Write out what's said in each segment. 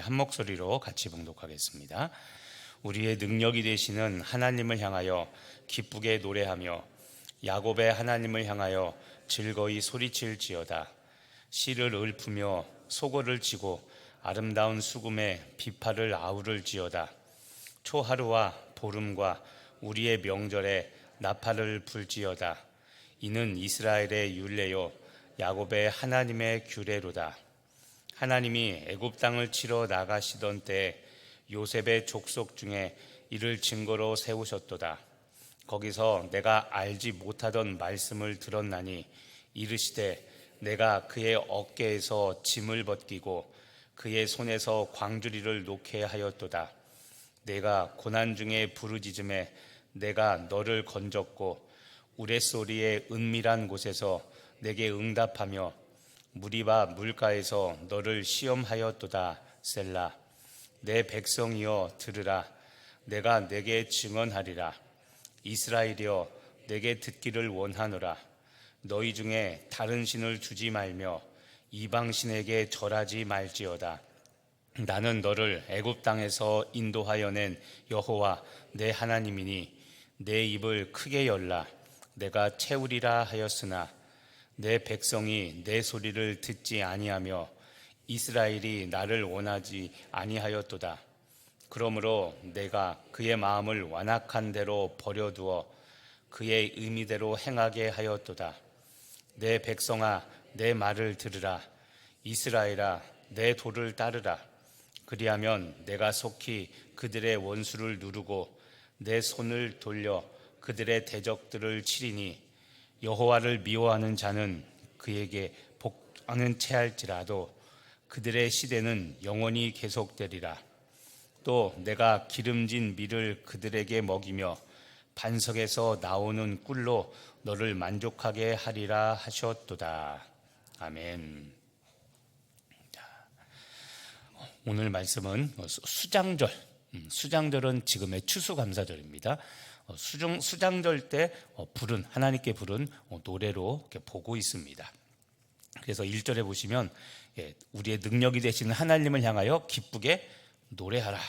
한 목소리로 같이 봉독하겠습니다. 우리의 능력이 되시는 하나님을 향하여 기쁘게 노래하며 야곱의 하나님을 향하여 즐거이 소리칠지어다. 씨를 읊으며 소고를 치고 아름다운 수금에 비파를 아우를지어다. 초하루와 보름과 우리의 명절에 나팔을 불지어다. 이는 이스라엘의 율례요 야곱의 하나님의 규례로다. 하나님이 애굽 땅을 치러 나가시던 때에 요셉의 족속 중에 이를 증거로 세우셨도다. 거기서 내가 알지 못하던 말씀을 들었나니 이르시되 내가 그의 어깨에서 짐을 벗기고 그의 손에서 광주리를 놓게 하였도다. 내가 고난 중에 부르짖음에 내가 너를 건졌고 우레소리의 은밀한 곳에서 내게 응답하며 무리바 물가에서 너를 시험하였도다. 셀라. 내 백성이여 들으라. 내가 내게 증언하리라. 이스라엘이여 내게 듣기를 원하노라. 너희 중에 다른 신을 두지 말며 이방 신에게 절하지 말지어다. 나는 너를 애굽 땅에서 인도하여 낸 여호와 내 하나님이니 내 입을 크게 열라. 내가 채우리라 하였으나 내 백성이 내 소리를 듣지 아니하며 이스라엘이 나를 원하지 아니하였도다. 그러므로 내가 그의 마음을 완악한 대로 버려두어 그의 의미대로 행하게 하였도다. 내 백성아 내 말을 들으라. 이스라엘아 내 도를 따르라. 그리하면 내가 속히 그들의 원수를 누르고 내 손을 돌려 그들의 대적들을 치리니 여호와를 미워하는 자는 그에게 복하는 채할지라도 그들의 시대는 영원히 계속되리라. 또 내가 기름진 밀을 그들에게 먹이며 반석에서 나오는 꿀로 너를 만족하게 하리라 하셨도다. 아멘. 오늘 말씀은 수장절. 수장절은 지금의 추수감사절입니다. 수장절 때 하나님께 부른 노래로 이렇게 보고 있습니다. 그래서 1절에 보시면 우리의 능력이 되시는 하나님을 향하여 기쁘게 노래하라.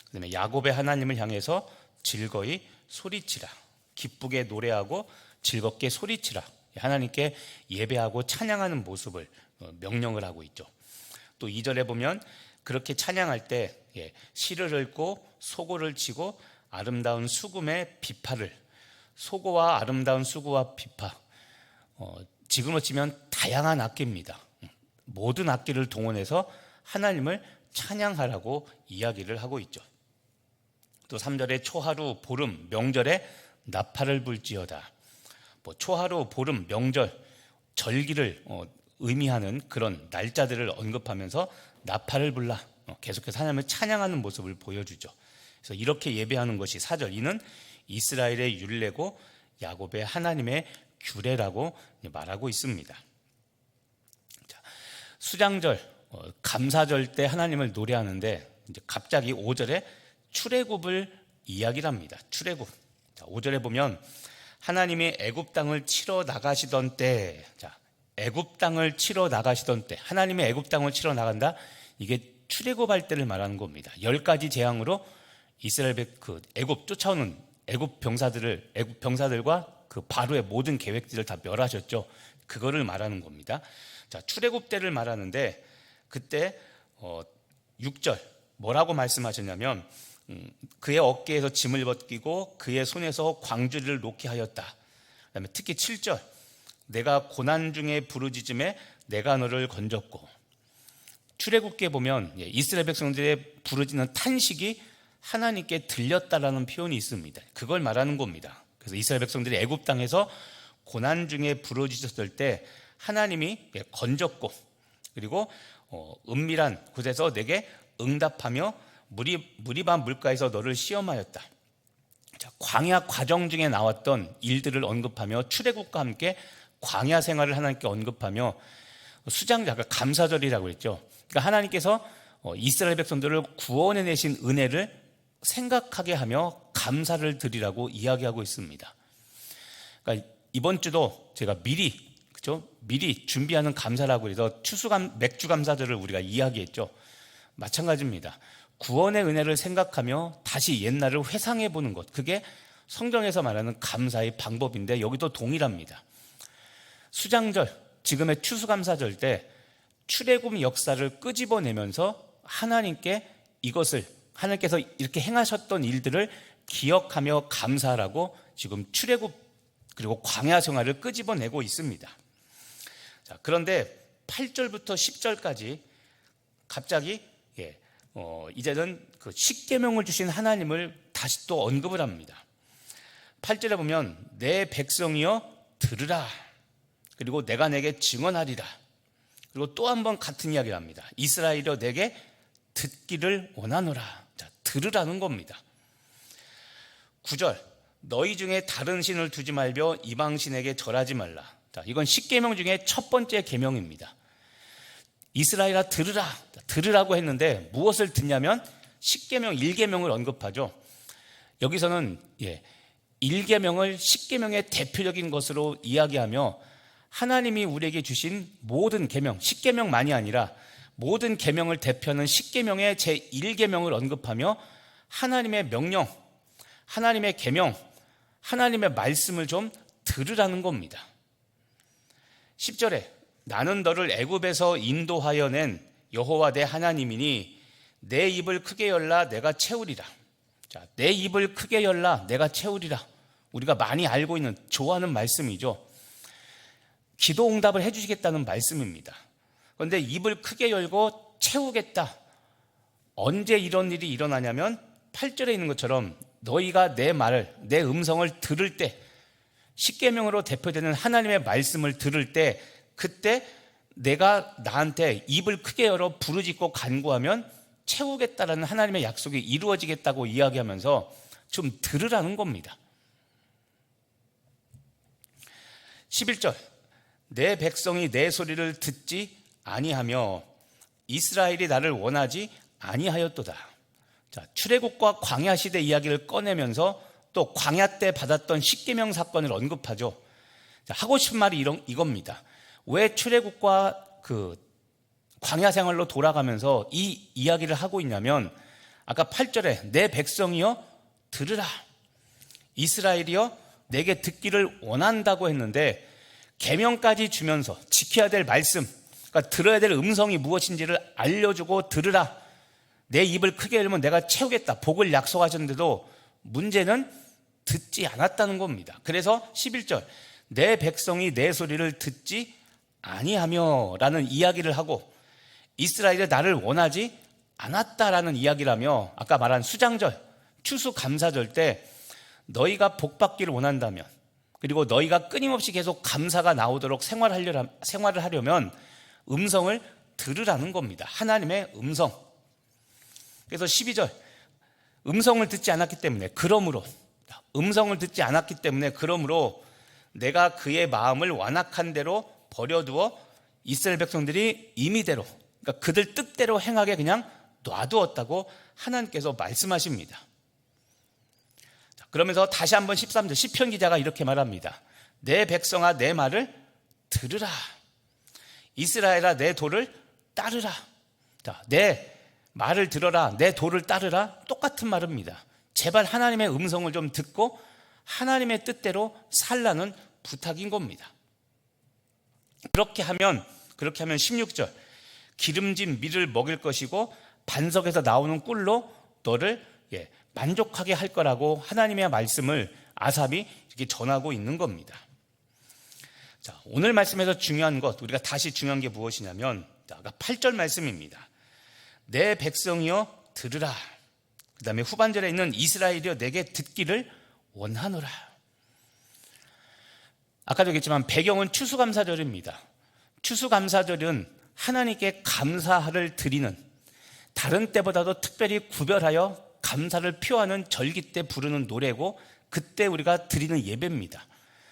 그다음에 야곱의 하나님을 향해서 즐거이 소리치라. 기쁘게 노래하고 즐겁게 소리치라. 하나님께 예배하고 찬양하는 모습을 명령을 하고 있죠. 또 2절에 보면 그렇게 찬양할 때 시를 읊고 소고를 치고 아름다운 수금의 비파를, 소고와 아름다운 수고와 비파, 지금으로 치면 다양한 악기입니다. 모든 악기를 동원해서 하나님을 찬양하라고 이야기를 하고 있죠. 또 3절에 초하루, 보름, 명절에 나팔을 불지어다. 초하루, 보름, 명절, 절기를 의미하는 그런 날짜들을 언급하면서 나팔을 불라 계속해서 하나님을 찬양하는 모습을 보여주죠. 그래서 이렇게 예배하는 것이 4절, 이는 이스라엘의 율례고 야곱의 하나님의 규례라고 말하고 있습니다. 수장절, 감사절 때 하나님을 노래하는데 이제 갑자기 5절에 출애굽을 이야기를 합니다. 출애굽. 5절에 보면 하나님이 애굽 땅을 치러 나가시던 때, 애굽 땅을 치러 나가시던 때, 하나님의 애굽 땅을 치러 나간다. 이게 출애굽할 때를 말하는 겁니다. 10가지 재앙으로 이스라엘 애굽 쫓아오는 애굽 병사들과 그 바로의 모든 계획들을 다 멸하셨죠. 그거를 말하는 겁니다. 출애굽 때를 말하는데 그때 6절 뭐라고 말씀하셨냐면 그의 어깨에서 짐을 벗기고 그의 손에서 광주리를 놓게 하였다. 그다음에 특히 7절 내가 고난 중에 부르짖음에 내가 너를 건졌고, 출애굽기에 보면 이스라엘 백성들의 부르짖는 탄식이 하나님께 들렸다라는 표현이 있습니다. 그걸 말하는 겁니다. 그래서 이스라엘 백성들이 애굽 땅에서 고난 중에 부르짖었을 때 하나님이 건졌고, 그리고 은밀한 곳에서 내게 응답하며 무리바 물가에서 너를 시험하였다. 광야 과정 중에 나왔던 일들을 언급하며 출애굽과 함께 광야 생활을 하나님께 언급하며 수장자가 감사절이라고 했죠. 그러니까 하나님께서 이스라엘 백성들을 구원해내신 은혜를 생각하게 하며 감사를 드리라고 이야기하고 있습니다. 그러니까 이번 주도 제가 미리 준비하는 감사라고 해서 맥주 감사절을 우리가 이야기했죠. 마찬가지입니다. 구원의 은혜를 생각하며 다시 옛날을 회상해 보는 것, 그게 성경에서 말하는 감사의 방법인데 여기도 동일합니다. 수장절, 지금의 추수감사절 때 출애굽 역사를 끄집어내면서 하나님께 이것을, 하나님께서 이렇게 행하셨던 일들을 기억하며 감사하라고 지금 출애굽 그리고 광야 생활을 끄집어내고 있습니다. 자, 그런데 8절부터 10절까지 갑자기 이제는 그 십계명을 주신 하나님을 다시 또 언급을 합니다. 8절에 보면 내 백성이여 들으라, 그리고 내가 내게 증언하리라, 그리고 또 한 번 같은 이야기를 합니다. 이스라엘이여 내게 듣기를 원하노라. 자, 들으라는 겁니다. 9절 너희 중에 다른 신을 두지 말며 이방 신에게 절하지 말라. 자, 이건 십계명 중에 첫 번째 계명입니다. 이스라엘아 들으라, 들으라고 했는데 무엇을 듣냐면 십계명 1계명을 언급하죠. 여기서는 1계명을 십계명의 대표적인 것으로 이야기하며 하나님이 우리에게 주신 모든 계명, 십계명만이 아니라 모든 계명을 대표하는 십계명의 제1계명을 언급하며 하나님의 명령, 하나님의 계명, 하나님의 말씀을 좀 들으라는 겁니다. 10절에 나는 너를 애굽에서 인도하여 낸 여호와 내 하나님이니 내 입을 크게 열라 내가 채우리라. 자, 내 입을 크게 열라 내가 채우리라. 우리가 많이 알고 있는, 좋아하는 말씀이죠. 기도 응답을 해주시겠다는 말씀입니다. 그런데 입을 크게 열고 채우겠다. 언제 이런 일이 일어나냐면 8절에 있는 것처럼 너희가 내 말을, 내 음성을 들을 때, 십계명으로 대표되는 하나님의 말씀을 들을 때, 그때 내가 나한테 입을 크게 열어 부르짖고 간구하면 채우겠다라는 하나님의 약속이 이루어지겠다고 이야기하면서 좀 들으라는 겁니다. 11절 내 백성이 내 소리를 듣지 아니하며 이스라엘이 나를 원하지 아니하였도다. 자, 출애굽과 광야 시대 이야기를 꺼내면서 또 광야 때 받았던 십계명 사건을 언급하죠. 자, 하고 싶은 말이 이겁니다. 왜 출애굽과 그 광야 생활로 돌아가면서 이 이야기를 하고 있냐면 아까 8절에 내 백성이여 들으라, 이스라엘이여 내게 듣기를 원한다고 했는데 계명까지 주면서 지켜야 될 말씀, 그러니까 들어야 될 음성이 무엇인지를 알려주고 들으라, 내 입을 크게 열면 내가 채우겠다, 복을 약속하셨는데도 문제는 듣지 않았다는 겁니다. 그래서 11절 내 백성이 내 소리를 듣지 아니하며 라는 이야기를 하고 이스라엘이 나를 원하지 않았다라는 이야기를 하며 아까 말한 수장절, 추수감사절 때 너희가 복받기를 원한다면, 그리고 너희가 끊임없이 계속 감사가 나오도록 생활을 하려면 음성을 들으라는 겁니다. 하나님의 음성. 그래서 12절 음성을 듣지 않았기 때문에, 그러므로 음성을 듣지 않았기 때문에 그러므로 내가 그의 마음을 완악한 대로 버려두어 이스라엘 백성들이 임의대로, 그러니까 그들 뜻대로 행하게 그냥 놔두었다고 하나님께서 말씀하십니다. 자, 그러면서 다시 한번 13절 시편 기자가 이렇게 말합니다. 내 백성아 내 말을 들으라, 이스라엘아 내 도를 따르라. 자, 내 말을 들어라, 내 도를 따르라, 똑같은 말입니다. 제발 하나님의 음성을 좀 듣고 하나님의 뜻대로 살라는 부탁인 겁니다. 그렇게 하면 16절 기름진 밀을 먹일 것이고 반석에서 나오는 꿀로 너를 만족하게 할 거라고 하나님의 말씀을 아삽이 이렇게 전하고 있는 겁니다. 자, 오늘 말씀에서 중요한 것, 우리가 다시 중요한 게 무엇이냐면 아까 8절 말씀입니다. 내 백성이여 들으라. 그 다음에 후반절에 있는 이스라엘이여 내게 듣기를 원하노라. 아까도 얘기했지만 배경은 추수감사절입니다. 추수감사절은 하나님께 감사를 드리는, 다른 때보다도 특별히 구별하여 감사를 표하는 절기 때 부르는 노래고 그때 우리가 드리는 예배입니다.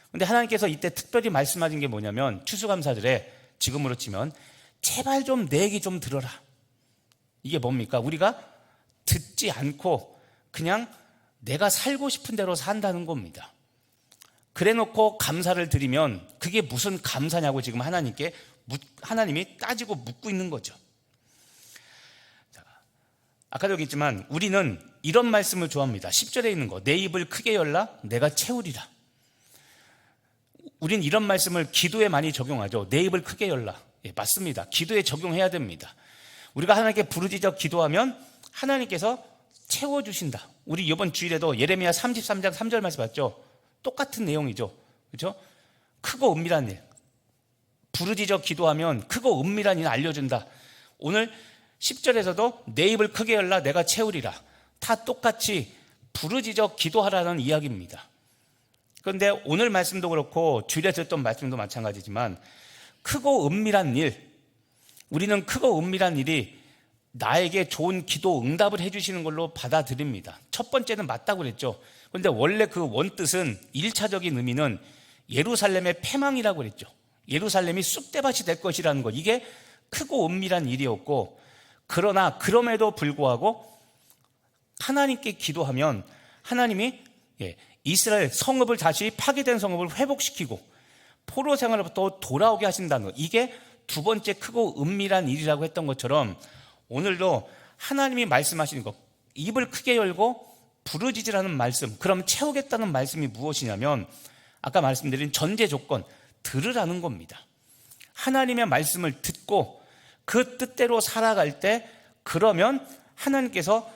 그런데 하나님께서 이때 특별히 말씀하신 게 뭐냐면 추수감사절에 지금으로 치면 제발 좀 내 얘기 좀 들어라. 이게 뭡니까? 우리가 듣지 않고 그냥 내가 살고 싶은 대로 산다는 겁니다. 그래놓고 감사를 드리면 그게 무슨 감사냐고 지금 하나님이 따지고 묻고 있는 거죠. 아까도 얘기했지만 우리는 이런 말씀을 좋아합니다. 10절에 있는 거, 내 입을 크게 열라 내가 채우리라. 우린 이런 말씀을 기도에 많이 적용하죠. 내 입을 크게 열라. 예, 맞습니다. 기도에 적용해야 됩니다. 우리가 하나님께 부르짖어 기도하면 하나님께서 채워주신다. 우리 이번 주일에도 예레미야 33장 3절 말씀 봤죠? 똑같은 내용이죠. 그렇죠? 크고 은밀한 일, 부르짖어 기도하면 크고 은밀한 일 알려준다. 오늘 10절에서도 내 입을 크게 열라 내가 채우리라. 다 똑같이 부르짖어 기도하라는 이야기입니다. 그런데 오늘 말씀도 그렇고 주일에 들었던 말씀도 마찬가지지만 크고 은밀한 일, 우리는 크고 은밀한 일이 나에게 좋은 기도 응답을 해주시는 걸로 받아들입니다. 첫 번째는 맞다고 그랬죠. 그런데 원래 그 원뜻은 1차적인 의미는 예루살렘의 패망이라고 그랬죠. 예루살렘이 쑥대밭이 될 것이라는 것, 이게 크고 은밀한 일이었고, 그러나 그럼에도 불구하고 하나님께 기도하면 하나님이 이스라엘 성읍을 다시 파괴된 성읍을 회복시키고 포로 생활로부터 돌아오게 하신다는 것, 이게 두 번째 크고 은밀한 일이라고 했던 것처럼 오늘도 하나님이 말씀하시는 것, 입을 크게 열고 부르짖으라는 말씀, 그럼 채우겠다는 말씀이 무엇이냐면 아까 말씀드린 전제 조건, 들으라는 겁니다. 하나님의 말씀을 듣고 그 뜻대로 살아갈 때 그러면 하나님께서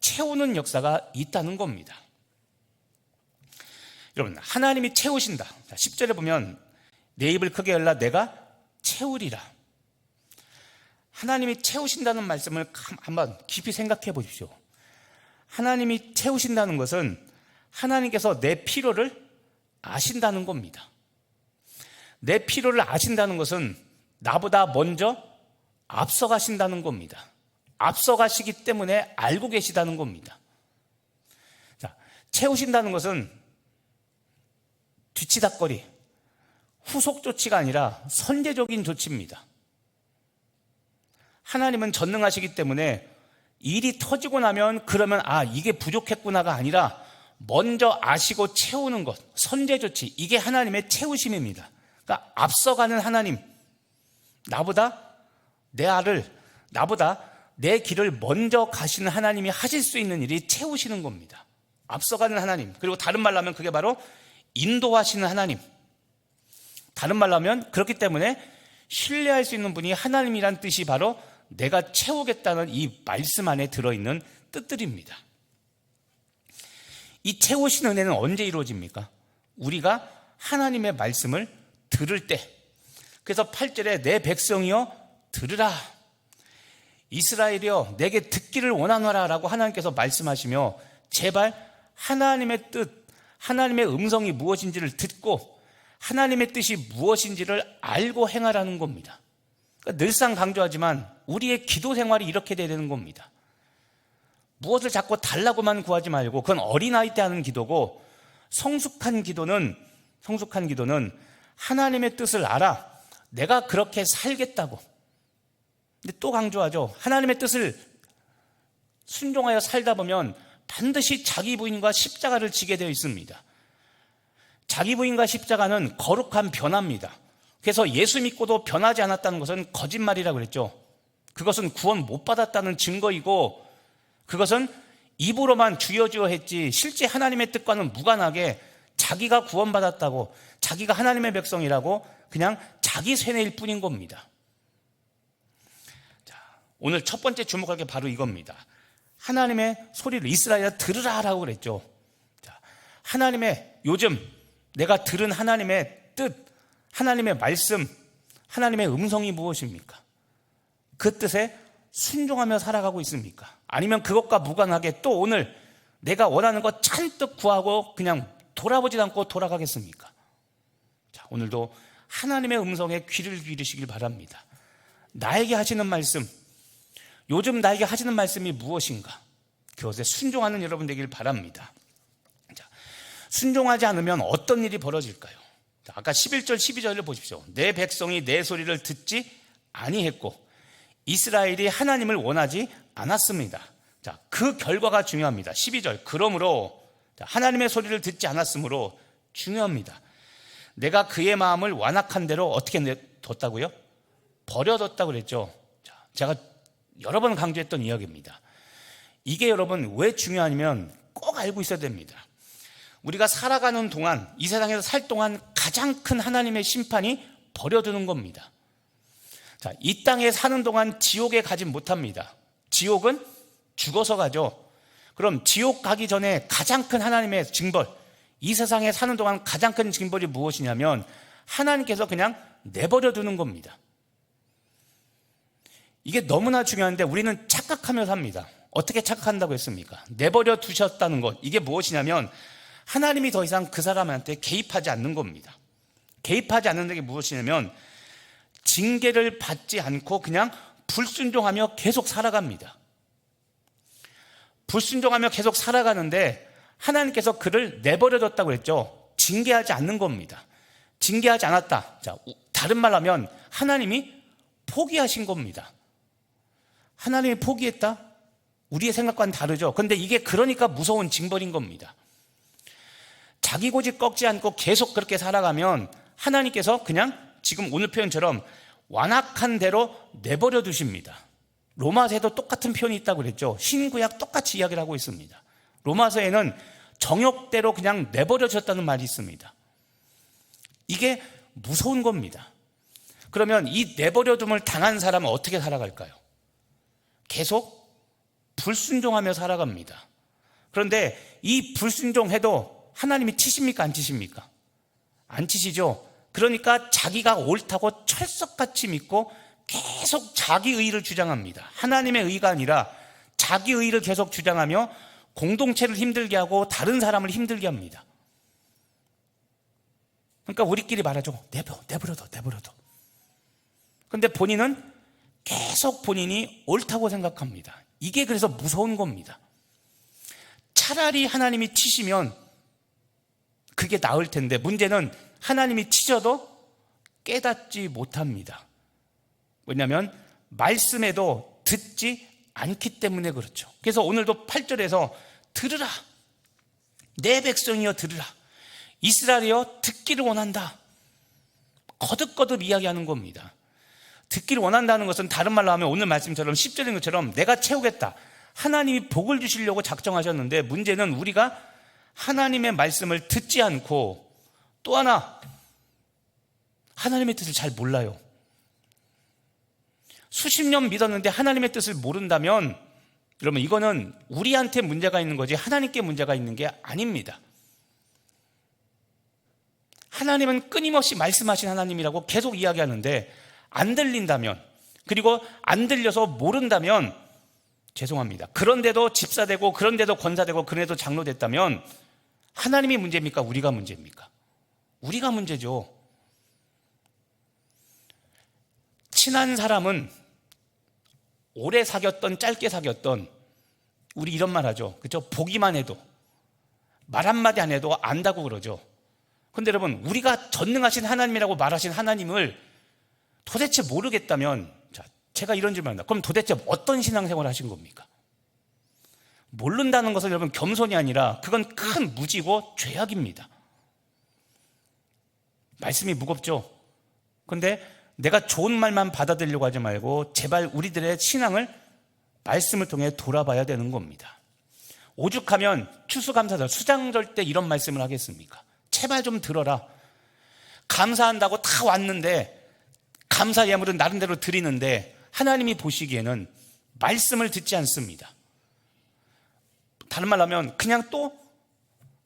채우는 역사가 있다는 겁니다. 여러분, 하나님이 채우신다. 10절에 보면 내 입을 크게 열라 내가 채우리라. 하나님이 채우신다는 말씀을 한번 깊이 생각해 보십시오. 하나님이 채우신다는 것은 하나님께서 내 필요를 아신다는 겁니다. 내 필요를 아신다는 것은 나보다 먼저 앞서가신다는 겁니다. 앞서가시기 때문에 알고 계시다는 겁니다. 자, 채우신다는 것은 뒤치다거리, 후속 조치가 아니라 선제적인 조치입니다. 하나님은 전능하시기 때문에 일이 터지고 나면 그러면 이게 부족했구나가 아니라 먼저 아시고 채우는 것, 선제 조치, 이게 하나님의 채우심입니다. 그러니까 앞서가는 하나님, 나보다 내 길을 먼저 가시는 하나님이 하실 수 있는 일이 채우시는 겁니다. 앞서가는 하나님, 그리고 다른 말로 하면 그게 바로 인도하시는 하나님. 다른 말로 하면 그렇기 때문에 신뢰할 수 있는 분이 하나님이란 뜻이 바로 내가 채우겠다는 이 말씀 안에 들어있는 뜻들입니다. 이 채우신 은혜는 언제 이루어집니까? 우리가 하나님의 말씀을 들을 때. 그래서 8절에 내 백성이여 들으라, 이스라엘이여 내게 듣기를 원하노라 라고 하나님께서 말씀하시며 제발 하나님의 뜻, 하나님의 음성이 무엇인지를 듣고 하나님의 뜻이 무엇인지를 알고 행하라는 겁니다. 그러니까 늘상 강조하지만 우리의 기도 생활이 이렇게 돼야 되는 겁니다. 무엇을 자꾸 달라고만 구하지 말고, 그건 어린아이 때 하는 기도고, 성숙한 기도는 하나님의 뜻을 알아 내가 그렇게 살겠다고. 근데 또 강조하죠. 하나님의 뜻을 순종하여 살다 보면 반드시 자기 부인과 십자가를 지게 되어 있습니다. 자기 부인과 십자가는 거룩한 변화입니다. 그래서 예수 믿고도 변하지 않았다는 것은 거짓말이라고 그랬죠. 그것은 구원 못 받았다는 증거이고, 그것은 입으로만 주여 주여 했지 실제 하나님의 뜻과는 무관하게 자기가 구원받았다고, 자기가 하나님의 백성이라고 그냥 자기 쇠뇌일 뿐인 겁니다. 자, 오늘 첫 번째 주목할 게 바로 이겁니다. 하나님의 소리를 이스라엘아 들으라라고 그랬죠. 자, 하나님의, 요즘 내가 들은 하나님의 뜻, 하나님의 말씀, 하나님의 음성이 무엇입니까? 그 뜻에 순종하며 살아가고 있습니까? 아니면 그것과 무관하게 또 오늘 내가 원하는 것 잔뜩 구하고 그냥 돌아보지 않고 돌아가겠습니까? 자, 오늘도 하나님의 음성에 귀를 기울이시길 바랍니다. 나에게 하시는 말씀, 요즘 나에게 하시는 말씀이 무엇인가? 그것에 순종하는 여러분 되길 바랍니다. 자, 순종하지 않으면 어떤 일이 벌어질까요? 자, 아까 11절 12절을 보십시오. 내 백성이 내 소리를 듣지 아니했고 이스라엘이 하나님을 원하지 않았습니다. 자, 그 결과가 중요합니다. 12절. 그러므로 하나님의 소리를 듣지 않았으므로 중요합니다. 내가 그의 마음을 완악한 대로 어떻게 뒀다고요? 버려뒀다고 그랬죠. 자, 제가 여러 번 강조했던 이야기입니다. 이게 여러분 왜 중요하냐면 꼭 알고 있어야 됩니다. 우리가 살아가는 동안, 이 세상에서 살 동안 가장 큰 하나님의 심판이 버려두는 겁니다. 자, 이 땅에 사는 동안 지옥에 가지 못합니다. 지옥은 죽어서 가죠. 그럼 지옥 가기 전에 가장 큰 하나님의 징벌, 이 세상에 사는 동안 가장 큰 징벌이 무엇이냐면 하나님께서 그냥 내버려 두는 겁니다. 이게 너무나 중요한데 우리는 착각하며 삽니다. 어떻게 착각한다고 했습니까? 내버려 두셨다는 것, 이게 무엇이냐면 하나님이 더 이상 그 사람한테 개입하지 않는 겁니다. 개입하지 않는 게 무엇이냐면 징계를 받지 않고 그냥 불순종하며 계속 살아갑니다. 불순종하며 계속 살아가는데 하나님께서 그를 내버려뒀다고 했죠. 징계하지 않는 겁니다. 징계하지 않았다. 자, 다른 말로 하면 하나님이 포기하신 겁니다. 하나님이 포기했다? 우리의 생각과는 다르죠. 그런데 이게 그러니까 무서운 징벌인 겁니다. 자기 고집 꺾지 않고 계속 그렇게 살아가면 하나님께서 그냥 지금 오늘 표현처럼 완악한 대로 내버려 두십니다. 로마서에도 똑같은 표현이 있다고 그랬죠. 신구약 똑같이 이야기를 하고 있습니다. 로마서에는 정욕대로 그냥 내버려 뒀다는 말이 있습니다. 이게 무서운 겁니다. 그러면 이 내버려둠을 당한 사람은 어떻게 살아갈까요? 계속 불순종하며 살아갑니다. 그런데 이 불순종해도 하나님이 치십니까? 안 치십니까? 안 치시죠. 그러니까 자기가 옳다고 철석같이 믿고 계속 자기 의의를 주장합니다. 하나님의 의의가 아니라 자기 의의를 계속 주장하며 공동체를 힘들게 하고 다른 사람을 힘들게 합니다. 그러니까 우리끼리 말하죠. 내버려둬. 그런데 본인은 계속 본인이 옳다고 생각합니다. 이게 그래서 무서운 겁니다. 차라리 하나님이 치시면 그게 나을 텐데 문제는 하나님이 치셔도 깨닫지 못합니다. 왜냐하면 말씀에도 듣지 않기 때문에 그렇죠. 그래서 오늘도 8절에서 들으라, 내 백성이여 들으라, 이스라엘이여 듣기를 원한다, 거듭거듭 이야기하는 겁니다. 듣기를 원한다는 것은 다른 말로 하면 오늘 말씀처럼 10절인 것처럼 내가 채우겠다, 하나님이 복을 주시려고 작정하셨는데 문제는 우리가 하나님의 말씀을 듣지 않고 또 하나 하나님의 뜻을 잘 몰라요. 수십 년 믿었는데 하나님의 뜻을 모른다면 여러분 이거는 우리한테 문제가 있는 거지 하나님께 문제가 있는 게 아닙니다. 하나님은 끊임없이 말씀하신 하나님이라고 계속 이야기하는데 안 들린다면, 그리고 안 들려서 모른다면 죄송합니다. 그런데도 집사되고 그런데도 권사되고 그런데도 장로 됐다면 하나님이 문제입니까? 우리가 문제입니까? 우리가 문제죠. 친한 사람은 오래 사귀었던 짧게 사귀었던 우리 이런 말 하죠. 그렇죠? 보기만 해도 말 한마디 안 해도 안다고 그러죠. 그런데 여러분 우리가 전능하신 하나님이라고 말하신 하나님을 도대체 모르겠다면, 자, 제가 이런 질문 합니다. 그럼 도대체 어떤 신앙생활을 하신 겁니까? 모른다는 것은 여러분 겸손이 아니라 그건 큰 무지고 죄악입니다. 말씀이 무겁죠. 그런데 내가 좋은 말만 받아들이려고 하지 말고 제발 우리들의 신앙을 말씀을 통해 돌아봐야 되는 겁니다. 오죽하면 추수감사절, 수장절 때 이런 말씀을 하겠습니까? 제발 좀 들어라. 감사한다고 다 왔는데 감사 예물은 나름대로 드리는데 하나님이 보시기에는 말씀을 듣지 않습니다. 다른 말로 하면 그냥 또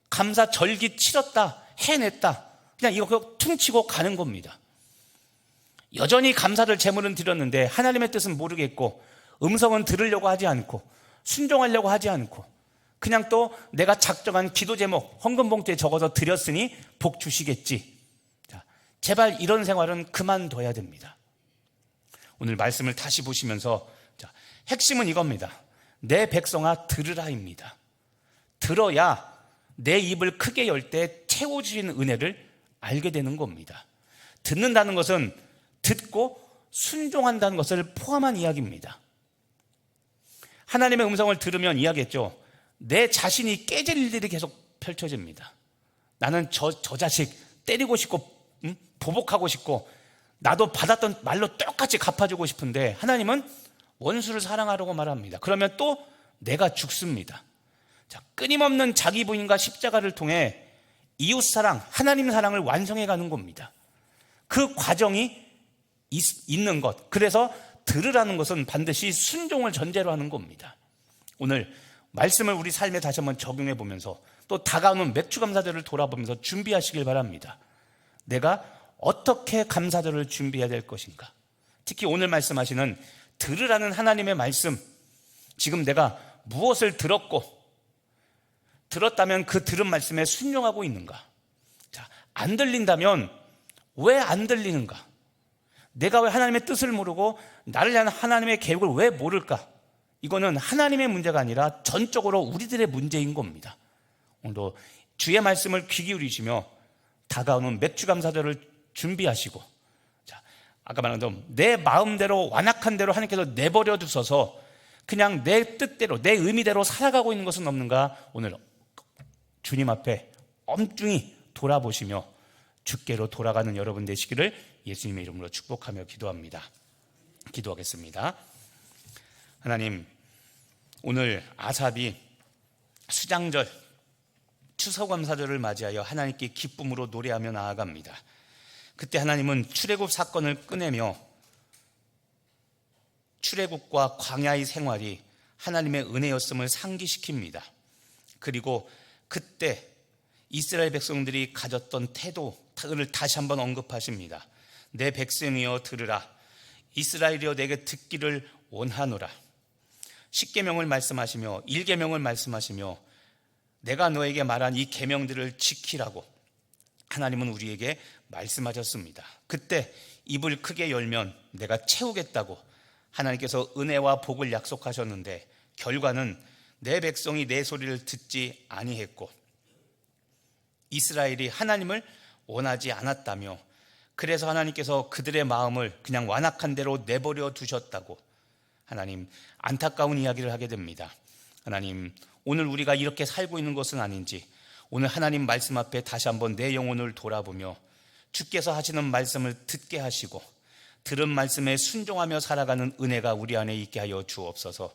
감사 절기 치렀다, 해냈다, 그냥 이거 퉁치고 가는 겁니다. 여전히 감사를 제물은 드렸는데 하나님의 뜻은 모르겠고 음성은 들으려고 하지 않고 순종하려고 하지 않고 그냥 또 내가 작정한 기도 제목 헌금 봉투에 적어서 드렸으니 복 주시겠지. 자, 제발 이런 생활은 그만둬야 됩니다. 오늘 말씀을 다시 보시면서 자, 핵심은 이겁니다. 내 백성아 들으라입니다. 들어야 내 입을 크게 열 때 채워주시는 은혜를 알게 되는 겁니다. 듣는다는 것은 듣고 순종한다는 것을 포함한 이야기입니다. 하나님의 음성을 들으면 이야기했죠. 내 자신이 깨질 일들이 계속 펼쳐집니다. 나는 저 자식 때리고 싶고 보복하고 싶고 나도 받았던 말로 똑같이 갚아주고 싶은데 하나님은 원수를 사랑하라고 말합니다. 그러면 또 내가 죽습니다. 자, 끊임없는 자기 부인과 십자가를 통해 이웃사랑, 하나님 사랑을 완성해 가는 겁니다. 그 과정이 있는 것, 그래서 들으라는 것은 반드시 순종을 전제로 하는 겁니다. 오늘 말씀을 우리 삶에 다시 한번 적용해 보면서 또 다가오는 맥주 감사절을 돌아보면서 준비하시길 바랍니다. 내가 어떻게 감사절을 준비해야 될 것인가? 특히 오늘 말씀하시는 들으라는 하나님의 말씀, 지금 내가 무엇을 들었다면 그 들은 말씀에 순종하고 있는가? 자, 안 들린다면 왜 안 들리는가? 내가 왜 하나님의 뜻을 모르고 나를 향한 하나님의 계획을 왜 모를까? 이거는 하나님의 문제가 아니라 전적으로 우리들의 문제인 겁니다. 오늘도 주의 말씀을 귀 기울이시며 다가오는 맥주 감사절을 준비하시고, 자, 아까 말한 대로 내 마음대로 완악한 대로 하나님께서 내버려 두셔서 그냥 내 뜻대로 내 의미대로 살아가고 있는 것은 없는가? 오늘 주님 앞에 엄중히 돌아보시며 주께로 돌아가는 여러분 되시기를 예수님의 이름으로 축복하며 기도합니다. 기도하겠습니다. 하나님, 오늘 아삽이 수장절 추수감사절을 맞이하여 하나님께 기쁨으로 노래하며 나아갑니다. 그때 하나님은 출애굽 사건을 꺼내며 출애굽과 광야의 생활이 하나님의 은혜였음을 상기시킵니다. 그리고 그때 이스라엘 백성들이 가졌던 태도를 다시 한번 언급하십니다. 내 백성이여 들으라, 이스라엘이여 내게 듣기를 원하노라. 십계명을 말씀하시며 일계명을 말씀하시며 내가 너에게 말한 이 계명들을 지키라고 하나님은 우리에게 말씀하셨습니다. 그때 입을 크게 열면 내가 채우겠다고 하나님께서 은혜와 복을 약속하셨는데 결과는 내 백성이 내 소리를 듣지 아니했고 이스라엘이 하나님을 원하지 않았다며, 그래서 하나님께서 그들의 마음을 그냥 완악한 대로 내버려 두셨다고 하나님 안타까운 이야기를 하게 됩니다. 하나님, 오늘 우리가 이렇게 살고 있는 것은 아닌지 오늘 하나님 말씀 앞에 다시 한번 내 영혼을 돌아보며 주께서 하시는 말씀을 듣게 하시고 들은 말씀에 순종하며 살아가는 은혜가 우리 안에 있게 하여 주옵소서.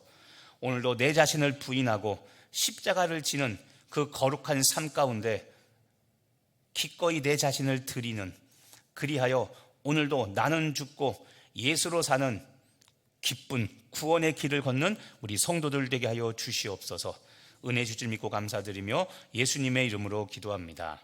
오늘도 내 자신을 부인하고 십자가를 지는 그 거룩한 삶 가운데 기꺼이 내 자신을 드리는, 그리하여 오늘도 나는 죽고 예수로 사는 기쁜 구원의 길을 걷는 우리 성도들 되게 하여 주시옵소서. 은혜 주실 믿고 감사드리며 예수님의 이름으로 기도합니다.